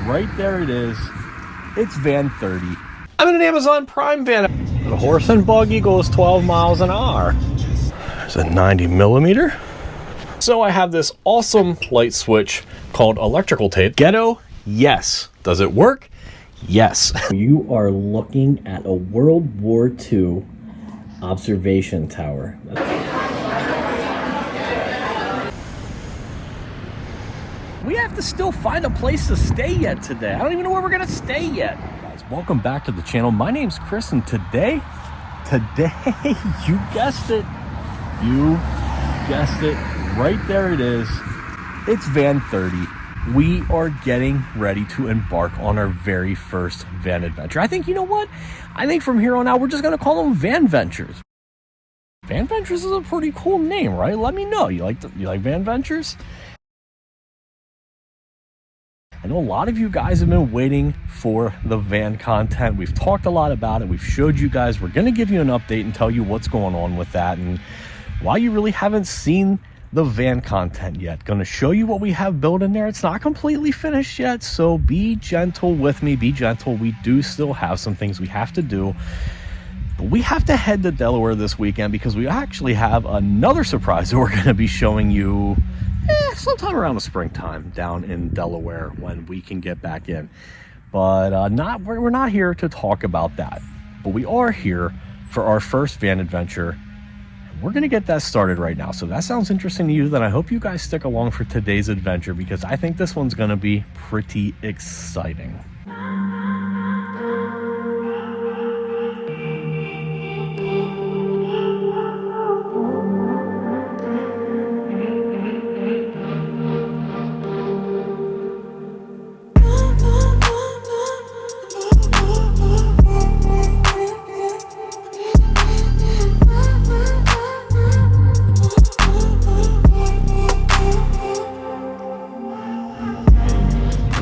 right there it is. It's van 30. I'm in an Amazon Prime van. The horse and buggy goes 12 miles an hour. There's a 90 millimeter. So I have this awesome light switch called electrical tape. Ghetto, yes. Does it work? Yes. You are looking at a World War II observation tower. We have to still find a place to stay yet today. I don't even know where we're gonna stay yet. Guys, welcome back to the channel. My name's Chris, and today, you guessed it. You guessed it. Right there it is. It's van 30. We are getting ready to embark on our very first van adventure. I think, you know what? I think from here on out, we're just gonna call them Van Ventures. Van Ventures is a pretty cool name, right? Let me know. You like Van Ventures? I know a lot of you guys have been waiting for the van content. We've talked a lot about it. We've showed you guys. We're going to give you an update and tell you what's going on with that. And while you really haven't seen the van content yet, going to show you what we have built in there. It's not completely finished yet, so be gentle with me. Be gentle. We do still have some things we have to do. But we have to head to Delaware this weekend because we actually have another surprise that we're going to be showing you sometime around the springtime down in Delaware when we can get back in. But we're not here to talk about that. But we are here for our first van adventure. We're going to get that started right now. So that sounds interesting to you, then I hope you guys stick along for today's adventure because I think this one's going to be pretty exciting.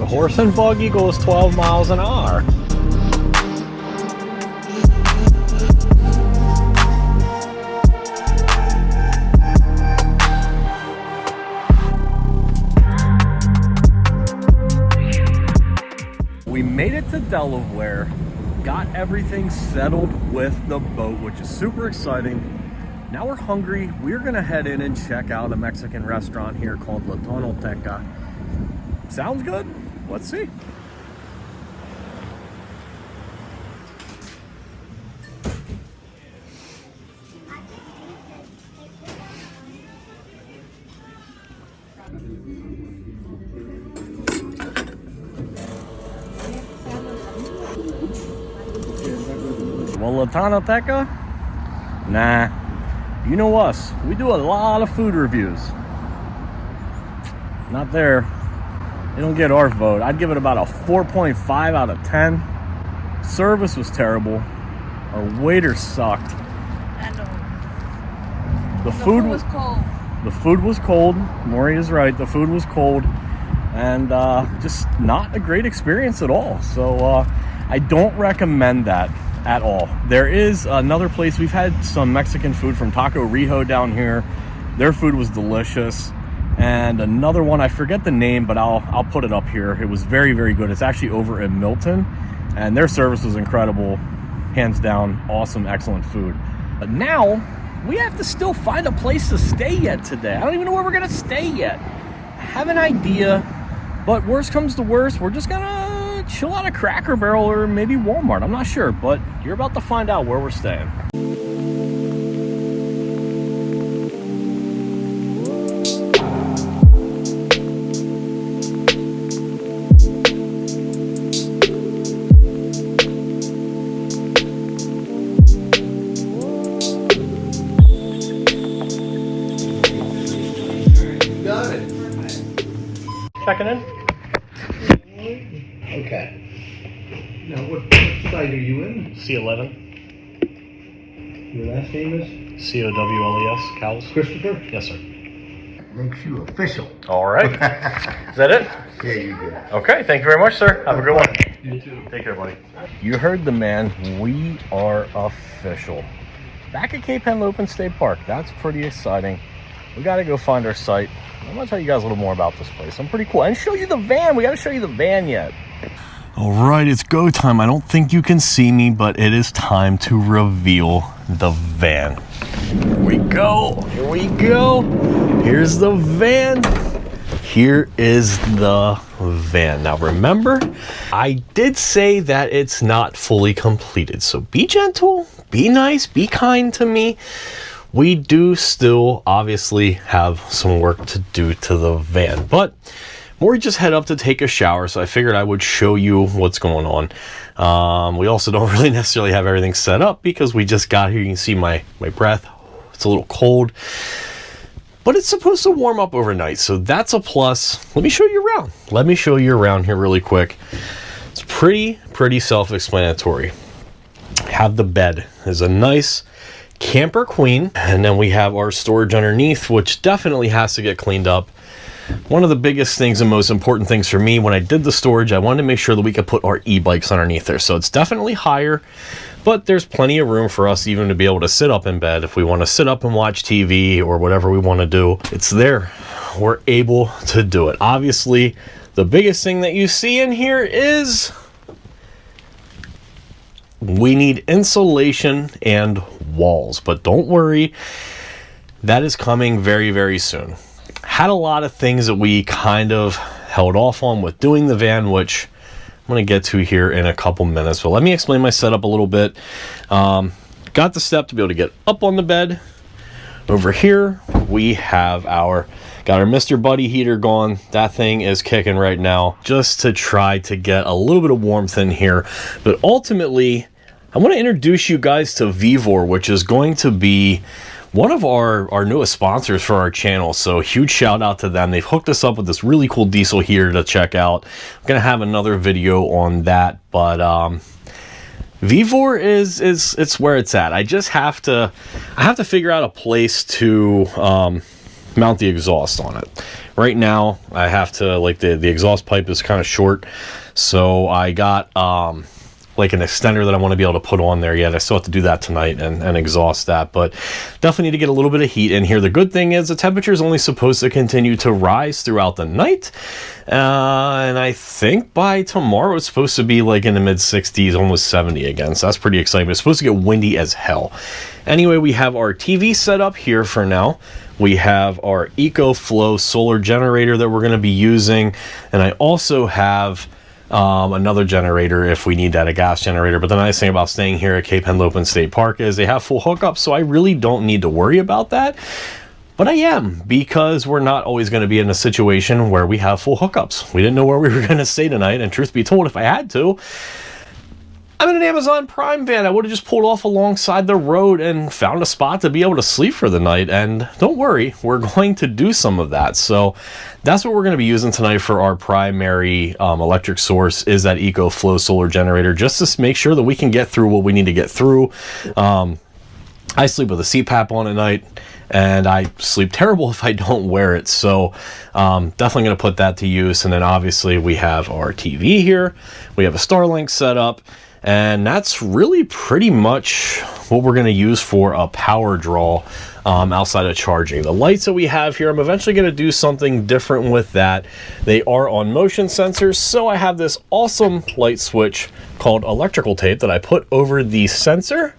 Horse and buggy goes 12 miles an hour. We made it to Delaware, got everything settled with the boat, which is super exciting. Now we're hungry. We're gonna head in and check out a Mexican restaurant here called La Tonoteca. Sounds good? Let's see. Well, La Tonoteca? Nah. You know us. We do a lot of food reviews. Not there. They don't get our vote. I'd give it about a 4.5 out of 10. Service was terrible. Our waiter sucked. And the food was cold. The food was cold. Maury is right. The food was cold. And just not a great experience at all. So I don't recommend that at all. There is another place. We've had some Mexican food from Taco Rijo down here. Their food was delicious. And another one, I forget the name, but I'll put it up here. It was very, very good. It's actually over in Milton, and their service was incredible. Hands down, awesome, excellent food. But now, we have to still find a place to stay yet today. I don't even know where we're gonna stay yet. I have an idea, but worst comes to worst, we're just gonna chill out at Cracker Barrel or maybe Walmart. I'm not sure, but you're about to find out where we're staying. Checking in. Okay. Now, what site are you in? C11. Your last name is? C-O-W-L-E-S, Cowles. Christopher? Yes, sir. Makes you official. All right. Is that it? Yeah, you did. Okay, thank you very much, sir. Have a good one. You too. Take care, buddy. You heard the man. We are official. Back at Cape Henlopen State Park. That's pretty exciting. We got to go find our site. I'm going to tell you guys a little more about this place. I'm pretty cool. And show you the van. We got to show you the van yet. All right, it's go time. I don't think you can see me, but it is time to reveal the van. Here we go. Here we go. Here's the van. Here is the van. Now remember, I did say that it's not fully completed. So be gentle, be nice, be kind to me. We do still obviously have some work to do to the van, but we just head up to take a shower, so I figured I would show you what's going on. We also don't really necessarily have everything set up because we just got here. You can see my breath. It's a little cold, but it's supposed to warm up overnight, so that's a plus. Let me show you around. Let me show you around here really quick. It's pretty self-explanatory. Have the bed is a nice camper queen, and then we have our storage underneath, which definitely has to get cleaned up. One of the biggest things and most important things for me when I did the storage, I wanted to make sure that we could put our e-bikes underneath there. So it's definitely higher, but there's plenty of room for us even to be able to sit up in bed. If we want to sit up and watch TV or whatever we want to do, it's there. We're able to do it. Obviously, the biggest thing that you see in here is we need insulation and walls, but don't worry, that is coming very soon. Had a lot of things that we kind of held off on with doing the van, which I'm going to get to here in a couple minutes, but let me explain my setup a little bit. Got the step to be able to get up on the bed. Over here we have got our Mr. Buddy heater going. That thing is kicking right now just to try to get a little bit of warmth in here. But ultimately, I want to introduce you guys to Vevor, which is going to be one of our newest sponsors for our channel. So huge shout out to them. They've hooked us up with this really cool diesel heater to check out. I'm going to have another video on that, but Vevor it's where it's at. I just have to figure out a place to mount the exhaust on it. Right now I have to, like, the exhaust pipe is kind of short, so I got like an extender that I want to be able to put on there yet. I still have to do that tonight and exhaust that, but definitely need to get a little bit of heat in here. The good thing is the temperature is only supposed to continue to rise throughout the night, and I think by tomorrow it's supposed to be like in the mid 60s, almost 70 again, so that's pretty exciting. But it's supposed to get windy as hell. Anyway, we have our TV set up here for now. We have our EcoFlow solar generator that we're going to be using, and I also have another generator if we need that, a gas generator. But the nice thing about staying here at Cape Henlopen State Park is they have full hookups, so I really don't need to worry about that. But I am, because we're not always going to be in a situation where we have full hookups. We didn't know where we were going to stay tonight, and truth be told, if I had to, I'm in an Amazon Prime van. I would have just pulled off alongside the road and found a spot to be able to sleep for the night. And don't worry, we're going to do some of that. So that's what we're going to be using tonight for our primary electric source, is that EcoFlow solar generator, just to make sure that we can get through what we need to get through. I sleep with a CPAP on at night, and I sleep terrible if I don't wear it. So definitely going to put that to use. And then obviously we have our TV here. We have a Starlink set up. And that's really pretty much what we're going to use for a power draw outside of charging. The lights that we have here, I'm eventually going to do something different with that. They are on motion sensors, so I have this awesome light switch called electrical tape that I put over the sensor.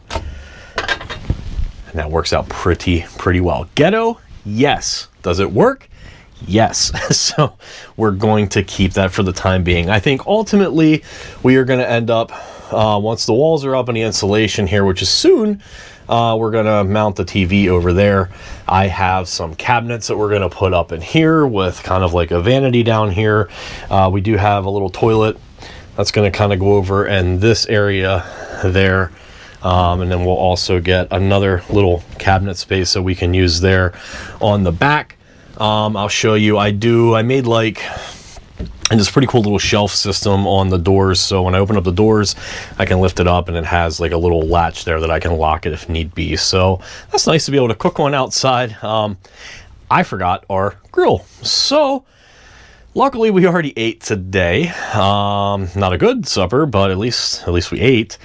And that works out pretty well. Ghetto? Yes. Does it work? Yes. So we're going to keep that for the time being. I think ultimately we are going to end up, once the walls are up and the insulation here, which is soon, we're going to mount the TV over there. I have some cabinets that we're going to put up in here with kind of like a vanity down here. We do have a little toilet that's going to kind of go over in this area there. And then we'll also get another little cabinet space that we can use there on the back. I'll show you. I made like this pretty cool little shelf system on the doors, so when I open up the doors I can lift it up and it has like a little latch there that I can lock it if need be. So that's nice to be able to cook one outside. I forgot our grill, so luckily we already ate today. Not a good supper, but at least we ate.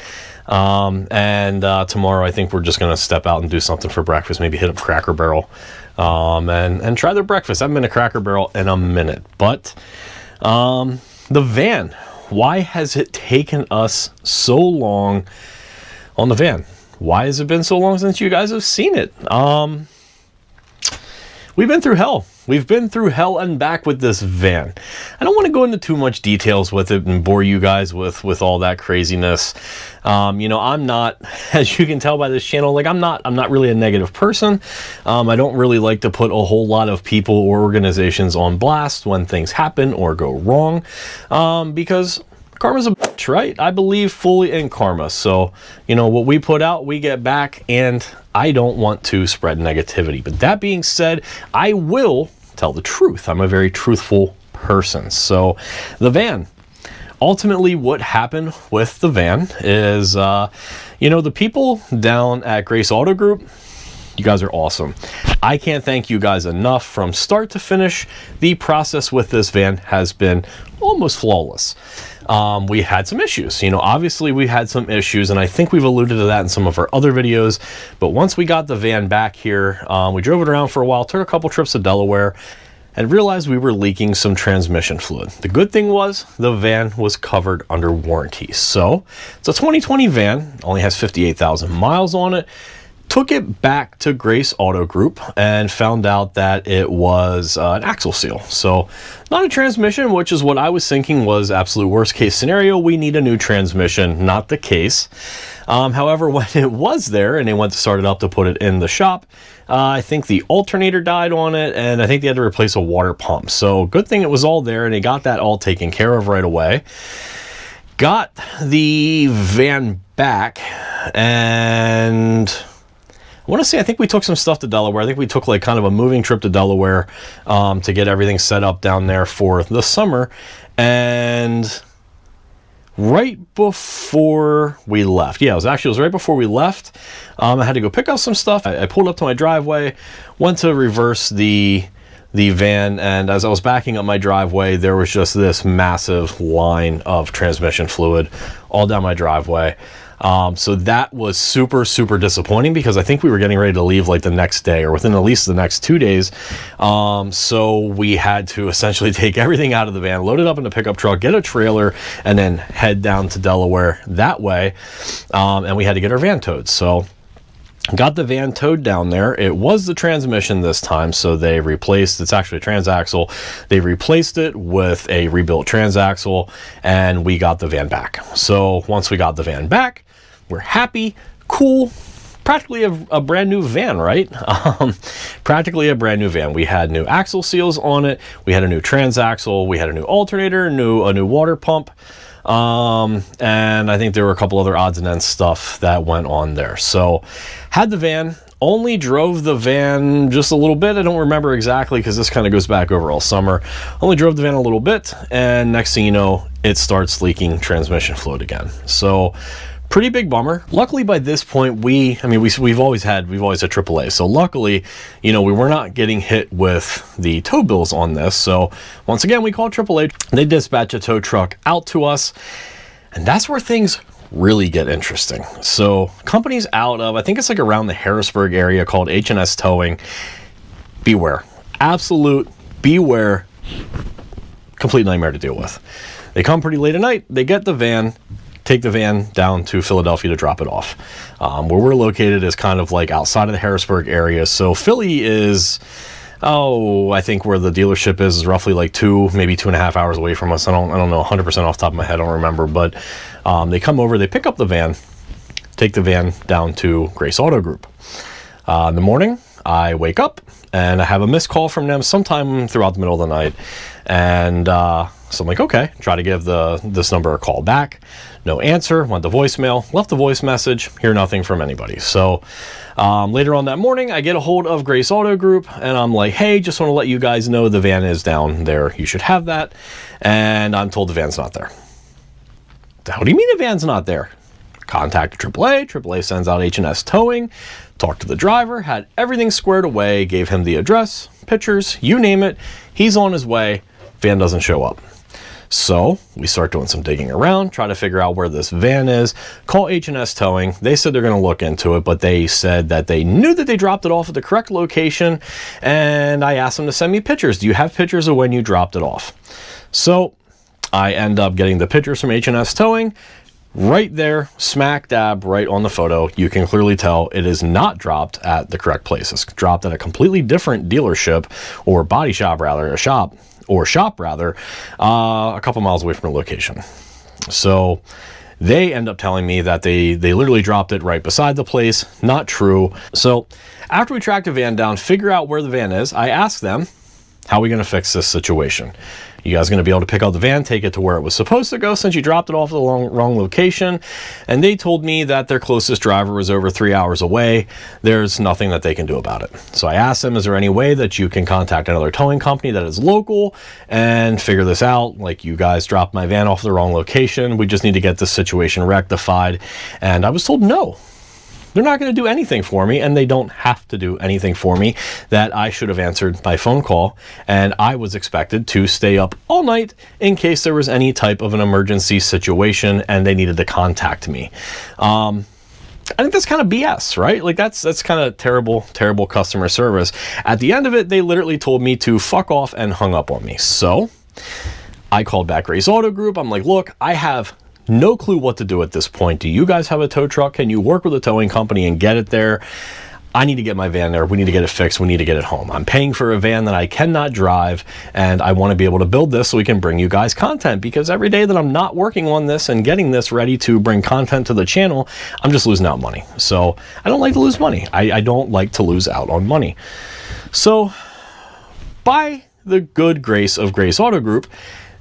And tomorrow I think we're just gonna step out and do something for breakfast, maybe hit up Cracker Barrel and try their breakfast. I haven't been to Cracker Barrel in a minute. But the van, why has it taken us so long on the van? Why has it been so long since you guys have seen it? We've been through hell. We've been through hell and back with this van. I don't want to go into too much details with it and bore you guys with all that craziness. You know, I'm not, as you can tell by this channel, like I'm not really a negative person. I don't really like to put a whole lot of people or organizations on blast when things happen or go wrong, because karma's a bitch, right? I believe fully in karma. So, you know, what we put out, we get back, and I don't want to spread negativity. But that being said, I will tell the truth. I'm a very truthful person. So the van, ultimately what happened with the van is, you know, the people down at Grace Auto Group, you guys are awesome. I can't thank you guys enough. From start to finish, the process with this van has been almost flawless. We had some issues, you know, obviously we had some issues, and I think we've alluded to that in some of our other videos. But once we got the van back here, we drove it around for a while, took a couple trips to Delaware, and realized we were leaking some transmission fluid. The good thing was the van was covered under warranty. So it's a 2020 van, only has 58,000 miles on it. Took it back to Grace Auto Group and found out that it was an axle seal. So not a transmission, which is what I was thinking was absolute worst case scenario. We need a new transmission, not the case. However, when it was there and they went to start it up to put it in the shop, I think the alternator died on it, and I think they had to replace a water pump. So good thing it was all there, and they got that all taken care of right away. Got the van back, and I want to say, I think we took some stuff to Delaware. I think we took like kind of a moving trip to Delaware to get everything set up down there for the summer. And right before we left, yeah, it was right before we left. I had to go pick up some stuff. I pulled up to my driveway, went to reverse the van, and as I was backing up my driveway, there was just this massive line of transmission fluid all down my driveway. So that was super, super disappointing, because I think we were getting ready to leave like the next day or within at least the next 2 days. So we had to essentially take everything out of the van, load it up in a pickup truck, get a trailer, and then head down to Delaware that way. And we had to get our van towed. So got the van towed down there. It was the transmission this time, so they replaced, it's actually a transaxle. They replaced it with a rebuilt transaxle, and we got the van back. So once we got the van back, we're happy, cool, practically a brand new van, right? Practically a brand new van. We had new axle seals on it. We had a new transaxle. We had a new alternator, a new water pump. And I think there were a couple other odds and ends stuff that went on there. So had the van, only drove the van just a little bit. I don't remember exactly, because this kind of goes back over all summer. Only drove the van a little bit, and next thing you know, it starts leaking transmission fluid again. So pretty big bummer. Luckily by this point, we've always had AAA. So luckily, you know, we were not getting hit with the tow bills on this. So once again, we called AAA. They dispatch a tow truck out to us, and that's where things really get interesting. So companies out of, I think it's like around the Harrisburg area, called H&S Towing. Beware. Absolute beware. Complete nightmare to deal with. They come pretty late at night. They get the van, take the van down to Philadelphia to drop it off. Where we're located is kind of like outside of the Harrisburg area. So Philly is, I think where the dealership is roughly like 2, maybe 2.5 hours away from us. I don't know 100% off the top of my head. I don't remember, but they come over, they pick up the van, take the van down to Grace Auto Group. In the morning, I wake up and I have a missed call from them sometime throughout the middle of the night. And so I'm like, okay, try to give this number a call back. No answer, went to voicemail, left a voice message, hear nothing from anybody. So later on that morning, I get a hold of Grace Auto Group, and I'm like, hey, just want to let you guys know the van is down there. You should have that. And I'm told the van's not there. How do you mean the van's not there? Contact AAA. AAA sends out H&S Towing. Talked to the driver, had everything squared away, gave him the address, pictures, you name it. He's on his way. Van doesn't show up. So we start doing some digging around, try to figure out where this van is, call H&S Towing. They said they're going to look into it, but they said that they knew that they dropped it off at the correct location, and I asked them to send me pictures. Do you have pictures of when you dropped it off? So I end up getting the pictures from H&S Towing. Right there, smack dab, right on the photo, you can clearly tell it is not dropped at the correct place. It's dropped at a completely different dealership, or body shop rather, a couple miles away from the location. So they end up telling me that they literally dropped it right beside the place. Not true. So after we track the van down, figure out where the van is, I ask them, how are we going to fix this situation? You guys going to be able to pick up the van, take it to where it was supposed to go since you dropped it off at the wrong location? And they told me that their closest driver was over 3 hours away. There's nothing that they can do about it. So I asked them, is there any way that you can contact another towing company that is local and figure this out? Like, you guys dropped my van off the wrong location. We just need to get this situation rectified. And I was told no. They're not going to do anything for me, and they don't have to do anything for me. That I should have answered my phone call, and I was expected to stay up all night in case there was any type of an emergency situation and they needed to contact me. I think that's kind of BS, right? Like, that's kind of terrible customer service. At the end of it, they literally told me to fuck off and hung up on me. So I called back Grace Auto Group. I'm like, look, I have no clue what to do at this point. Do you guys have a tow truck? Can you work with a towing company and get it there? I need to get my van there. We need to get it fixed. We need to get it home. I'm paying for a van that I cannot drive, and I want to be able to build this so we can bring you guys content, because every day that I'm not working on this and getting this ready to bring content to the channel, I'm just losing out money. So I don't like to lose money. I don't like to lose out on money. So by the good grace of Grace Auto Group,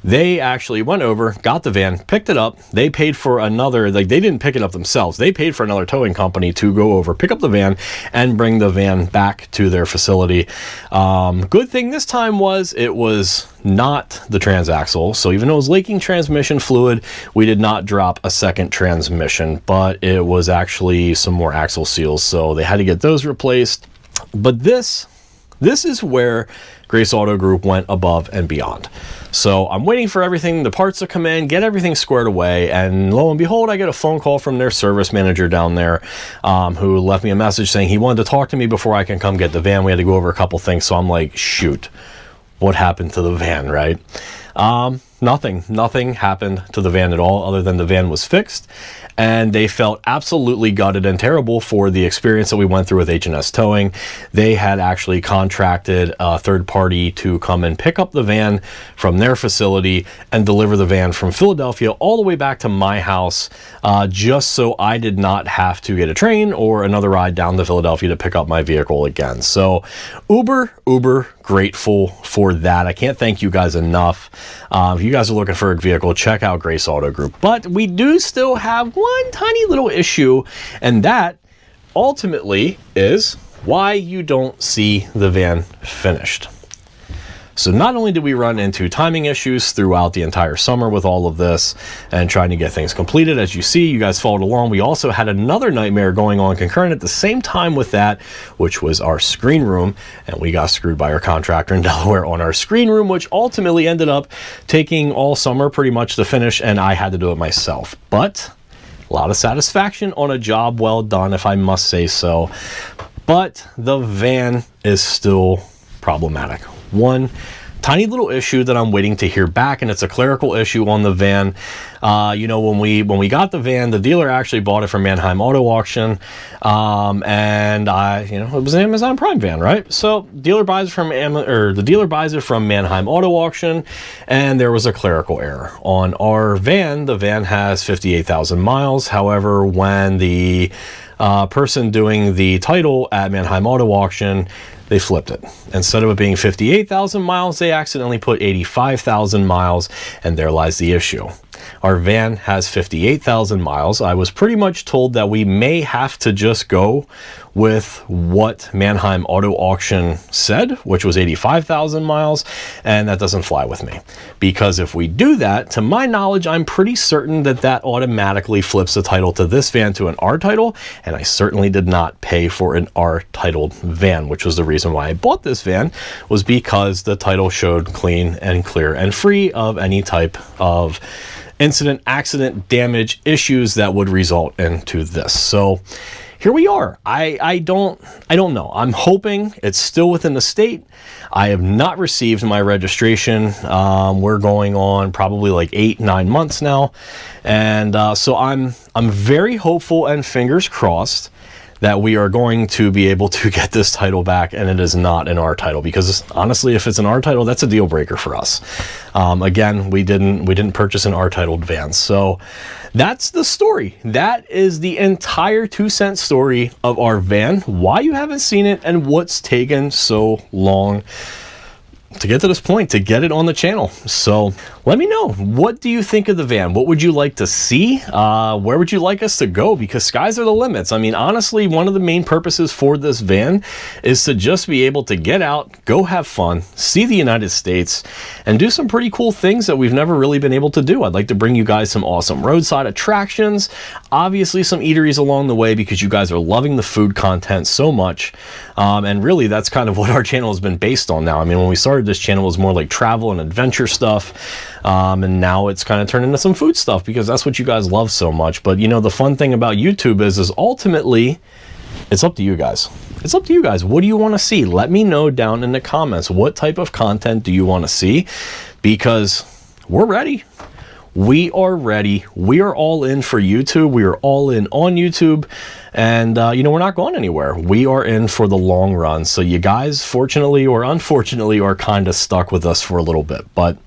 they actually went over, got the van, picked it up. They paid for another, like, they didn't pick it up themselves. They paid for another towing company to go over, pick up the van, and bring the van back to their facility. Good thing this time was it was not the transaxle. So even though it was leaking transmission fluid, we did not drop a second transmission, but it was actually some more axle seals. So they had to get those replaced. But this is where Grace Auto Group went above and beyond. So I'm waiting for everything, the parts to come in, get everything squared away, and lo and behold, I get a phone call from their service manager down there, who left me a message saying he wanted to talk to me before I can come get the van. We had to go over a couple things. So I'm like, shoot, what happened to the van, right? Nothing happened to the van at all, other than the van was fixed, and they felt absolutely gutted and terrible for the experience that we went through with H&S Towing. They had actually contracted a third party to come and pick up the van from their facility and deliver the van from Philadelphia all the way back to my house, just so I did not have to get a train or another ride down to Philadelphia to pick up my vehicle again. So uber grateful for that. I can't thank you guys enough. If you guys are looking for a vehicle, check out Grace Auto Group. But we do still have one tiny little issue, and that ultimately is why you don't see the van finished. So not only did we run into timing issues throughout the entire summer with all of this and trying to get things completed, as you see, you guys followed along, we also had another nightmare going on concurrent at the same time with that, which was our screen room. And we got screwed by our contractor in Delaware on our screen room, which ultimately ended up taking all summer pretty much to finish, and I had to do it myself. But a lot of satisfaction on a job well done, if I must say so. But the van is still problematic. One tiny little issue that I'm waiting to hear back, and it's a clerical issue on the van. When we got the van, the dealer actually bought it from Manheim Auto Auction, and it was an Amazon Prime van, right? So the dealer buys it from Manheim Auto Auction, and there was a clerical error on our van. The van has 58,000 miles. However, when the person doing the title at Manheim Auto Auction, they flipped it. Instead of it being 58,000 miles, they accidentally put 85,000 miles, and there lies the issue. Our van has 58,000 miles. I was pretty much told that we may have to just go with what Manheim Auto Auction said, which was 85,000 miles, and that doesn't fly with me. Because if we do that, to my knowledge, I'm pretty certain that that automatically flips the title to this van to an R title, and I certainly did not pay for an R titled van, which was the reason why I bought this van, was because the title showed clean and clear and free of any type of incident, accident, damage, issues that would result into this. So here we are. I don't know. I'm hoping it's still within the state. I have not received my registration. We're going on probably like 8-9 months now, and so I'm very hopeful and fingers crossed that we are going to be able to get this title back, and it is not an R title, because honestly, if it's an R title, that's a deal breaker for us. Again, we didn't purchase an R titled van. So that's the story. That is the entire 2-cent story of our van, why you haven't seen it, and what's taken so long to get to this point, to get it on the channel. So let me know, what do you think of the van? What would you like to see? Where would you like us to go? Because skies are the limits. I mean, honestly, one of the main purposes for this van is to just be able to get out, go have fun, see the United States, and do some pretty cool things that we've never really been able to do. I'd like to bring you guys some awesome roadside attractions, obviously some eateries along the way, because you guys are loving the food content so much. And really, that's kind of what our channel has been based on now. I mean, when we started this channel, it was more like travel and adventure stuff. And now it's kind of turned into some food stuff, because that's what you guys love so much. But you know, the fun thing about YouTube is ultimately, it's up to you guys. It's up to you guys. What do you want to see? Let me know down in the comments. What type of content do you want to see? Because we're ready. We are ready. We are all in for YouTube. We are all in on YouTube. And, you know, we're not going anywhere. We are in for the long run. So you guys, fortunately or unfortunately, are kind of stuck with us for a little bit. But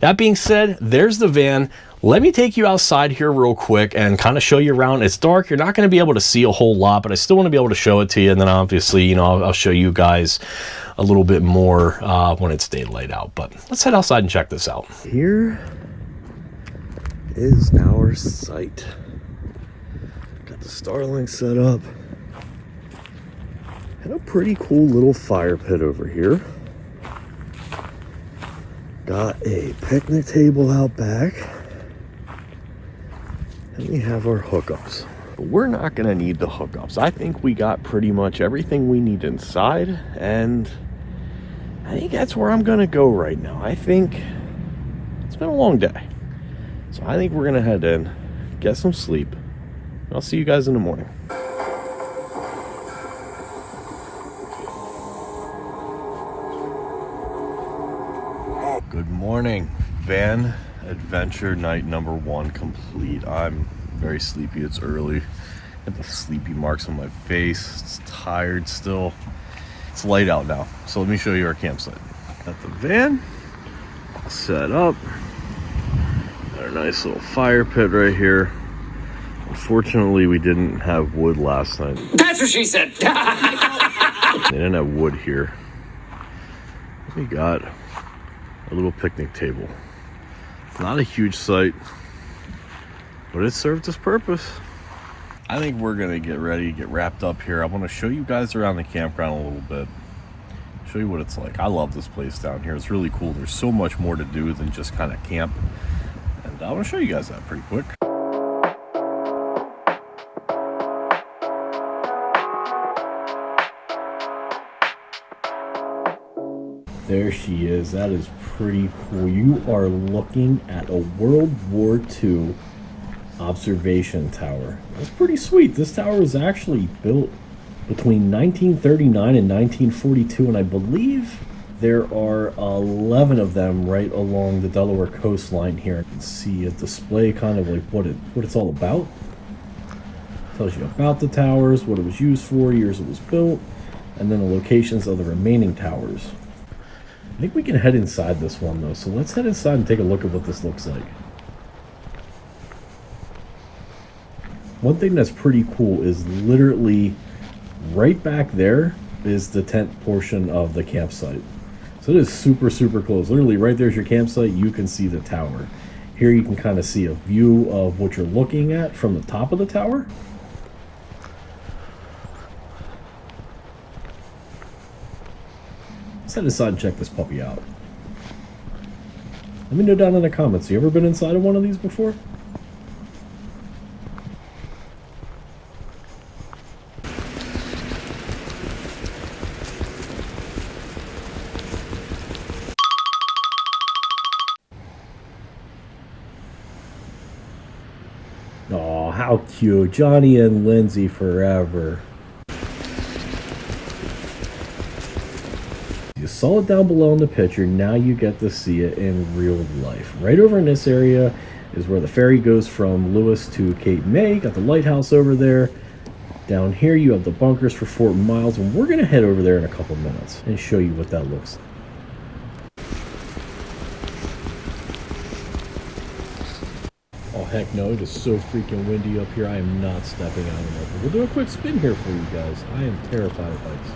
that being said, there's the van. Let me take you outside here real quick and kind of show you around. It's dark. You're not going to be able to see a whole lot, but I still want to be able to show it to you. And then obviously, you know, I'll show you guys a little bit more when it's daylight out. But let's head outside and check this out. Here is our site. Got the Starlink set up, and a pretty cool little fire pit over here. Got a picnic table out back, and we have our hookups. But we're not gonna need the hookups. I think we got pretty much everything we need inside, and I think that's where I'm gonna go right now. I think it's been a long day. So I think we're gonna head in, get some sleep. I'll see you guys in the morning. Good morning. Van adventure night number 1 complete. I'm very sleepy. It's early. I have the sleepy marks on my face. It's tired still. It's light out now. So let me show you our campsite. Got the van set up. Got a nice little fire pit right here. Unfortunately, we didn't have wood last night. That's what she said. They didn't have wood here. We got a little picnic table. Not a huge site, but it served its purpose. I think we're gonna get ready, get wrapped up here. I want to show you guys around the campground a little bit. Show you what it's like. I love this place down here. It's really cool. There's so much more to do than just kind of camp. And I want to show you guys that pretty quick. There she is. That is pretty cool. You are looking at a World War II observation tower. That's pretty sweet. This tower was actually built between 1939 and 1942, and I believe there are 11 of them right along the Delaware coastline here. You can see a display kind of like what it's all about. Tells you about the towers, what it was used for, years it was built, and then the locations of the remaining towers. I think we can head inside this one though, so let's head inside and take a look at what this looks like. One thing that's pretty cool is literally right back there is the tent portion of the campsite. So it is super, super close. Literally right there's your campsite. You can see the tower. Here you can kind of see a view of what you're looking at from the top of the tower. Let's head inside and check this puppy out. Let me know down in the comments. You ever been inside of one of these before? Oh, how cute. Johnny and Lindsay forever. You saw it down below in the picture. Now you get to see it in real life. Right over in this area is where the ferry goes from Lewis to Cape May. Got the lighthouse over there. Down here you have the bunkers for Fort Miles, and we're going to head over there in a couple minutes and show you what that looks like. Oh heck no, it is so freaking windy up here. I am not stepping out of it. We'll do a quick spin here for you guys. I am terrified of heights.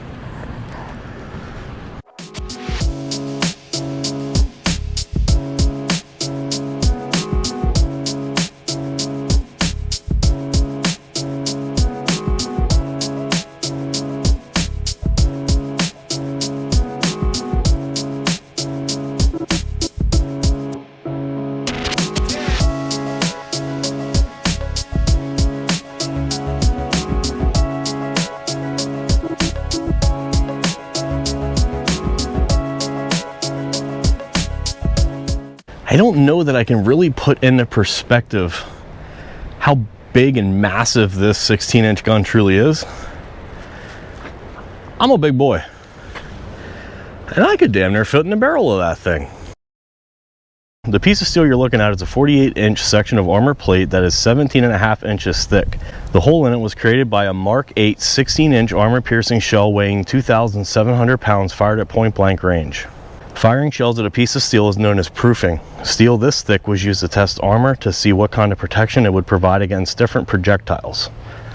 I don't know that I can really put into perspective how big and massive this 16-inch gun truly is. I'm a big boy, and I could damn near fit in the barrel of that thing. The piece of steel you're looking at is a 48-inch section of armor plate that is 17.5 inches thick. The hole in it was created by a Mark 8 16-inch armor-piercing shell weighing 2,700 pounds fired at point-blank range. Firing shells at a piece of steel is known as proofing. Steel this thick was used to test armor to see what kind of protection it would provide against different projectiles.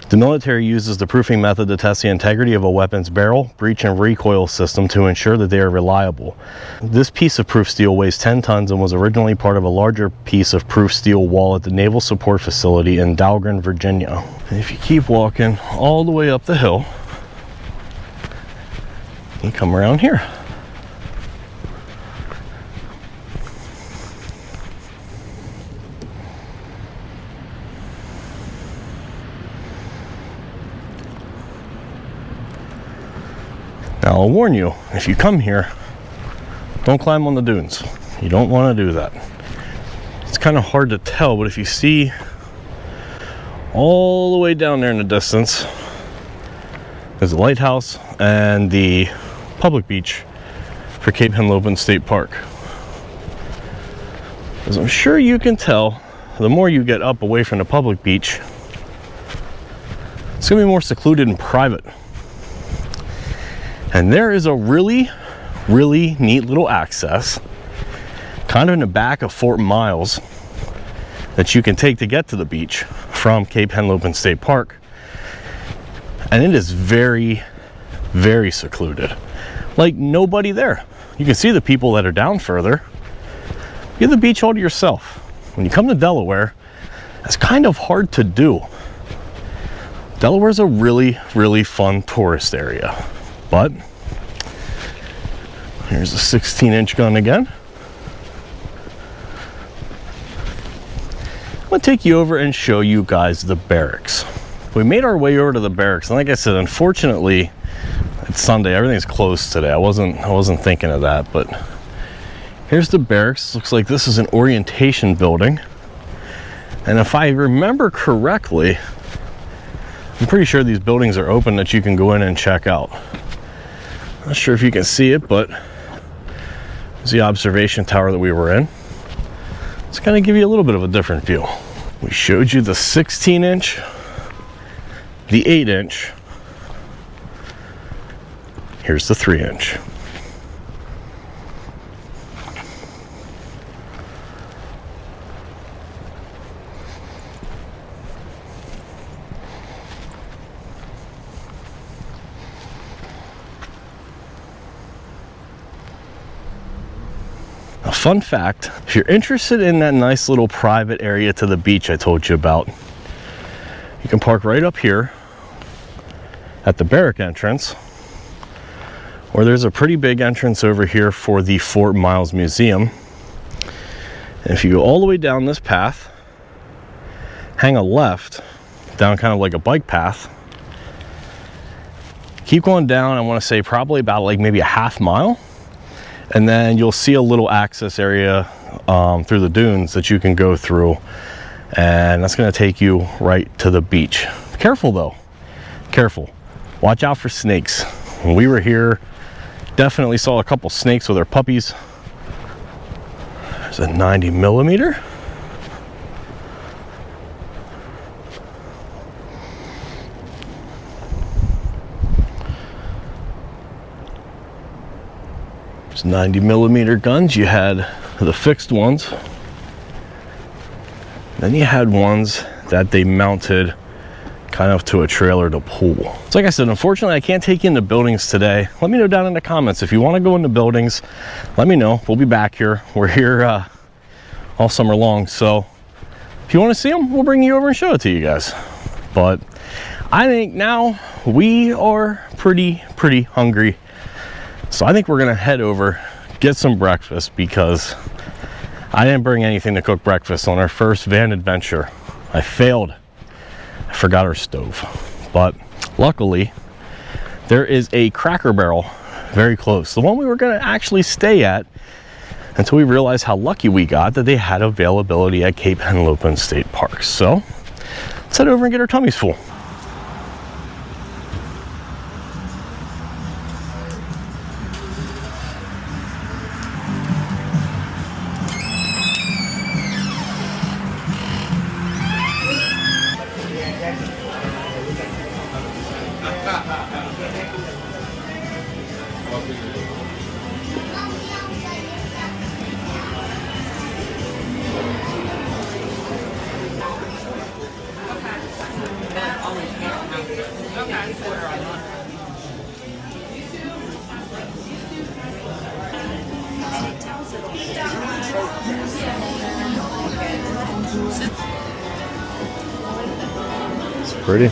The military uses the proofing method to test the integrity of a weapon's barrel, breech, and recoil system to ensure that they are reliable. This piece of proof steel weighs 10 tons and was originally part of a larger piece of proof steel wall at the Naval Support Facility in Dahlgren, Virginia. And if you keep walking all the way up the hill, you come around here. Now I'll warn you, if you come here, don't climb on the dunes. You don't want to do that. It's kind of hard to tell, but if you see all the way down there in the distance, there's a lighthouse and the public beach for Cape Henlopen State Park. As I'm sure you can tell, the more you get up away from the public beach, it's going to be more secluded and private. And there is a really neat little access kind of in the back of Fort Miles that you can take to get to the beach from Cape Henlopen State Park. And it is very secluded. Like nobody there. You can see the people that are down further. You have the beach all to yourself. When you come to Delaware, it's kind of hard to do. Delaware's a really fun tourist area. But here's a 16-inch gun again. I'm gonna take you over and show you guys the barracks. We made our way over to the barracks, and like I said, unfortunately, it's Sunday. Everything's closed today. I wasn't thinking of that, but here's the barracks. Looks like this is an orientation building, and if I remember correctly, I'm pretty sure these buildings are open that you can go in and check out. Not sure if you can see it, but it's the observation tower that we were in. It's going to give you a little bit of a different view. We showed you the 16-inch, the 8-inch. Here's the 3-inch. A fun fact, if you're interested in that nice little private area to the beach I told you about, you can park right up here at the barrack entrance, or there's a pretty big entrance over here for the Fort Miles Museum. And if you go all the way down this path, hang a left down kind of like a bike path, keep going down, I want to say probably about like maybe a half mile, and then you'll see a little access area through the dunes that you can go through and that's going to take you right to the beach. Careful though, careful. Watch out for snakes. When we were here, definitely saw a couple snakes with their puppies. There's a 90mm. There's 90mm guns. You had the fixed ones. Then you had ones that they mounted kind of to a trailer to pull. So like I said, unfortunately I can't take you into buildings today. Let me know down in the comments if you want to go into buildings. Let me know. We'll be back here. We're here all summer long, so if you want to see them, we'll bring you over and show it to you guys. But I think now we are pretty hungry, so I think we're gonna head over, get some breakfast, because I didn't bring anything to cook breakfast on our first van adventure. I failed. I forgot our stove, but luckily there is a Cracker Barrel very close, the one we were going to actually stay at until we realized how lucky we got that they had availability at Cape Henlopen State Park. So let's head over and get our tummies full. It's pretty.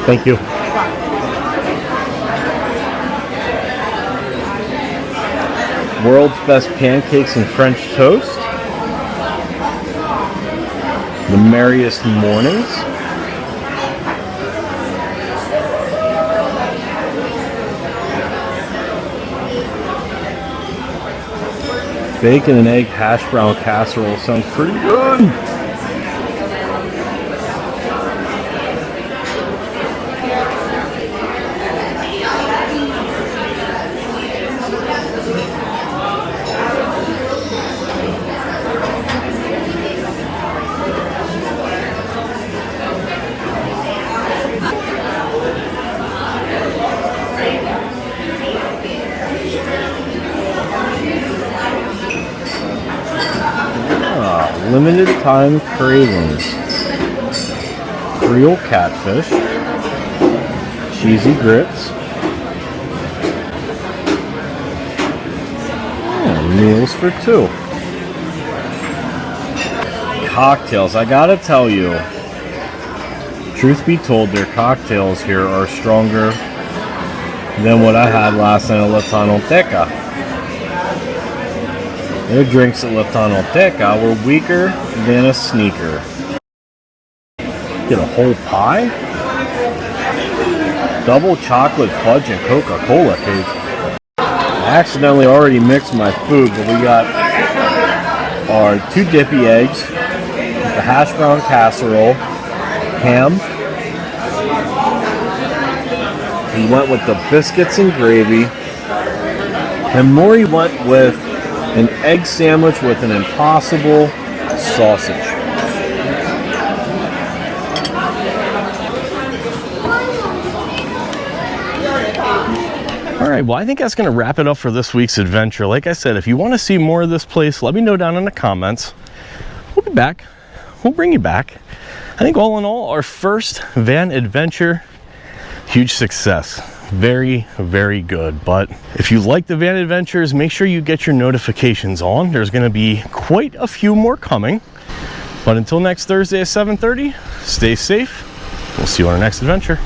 Thank you. World's best pancakes and French toast. The merriest mornings. Bacon and egg hash brown casserole sounds pretty good. Limited time cravings. Creole catfish, cheesy grits, and meals for two. Cocktails, I gotta tell you, truth be told, their cocktails here are stronger than what I had last night at La Tanoteca. Their drinks at La Tanoteca were weaker than a sneaker. Get a whole pie? Double chocolate fudge and Coca-Cola cake. I accidentally already mixed my food, but we got our 2 dippy eggs, the hash brown casserole, ham. We went with the biscuits and gravy. And Maury went with an egg sandwich with an Impossible sausage. All right, well, I think that's going to wrap it up for this week's adventure. Like I said, if you want to see more of this place, let me know down in the comments. We'll be back. We'll bring you back. I think all in all, our first van adventure, huge success. Very good. But if you like the van adventures, make sure you get your notifications on. There's going to be quite a few more coming. But until next Thursday at 7:30, stay safe. We'll see you on our next adventure.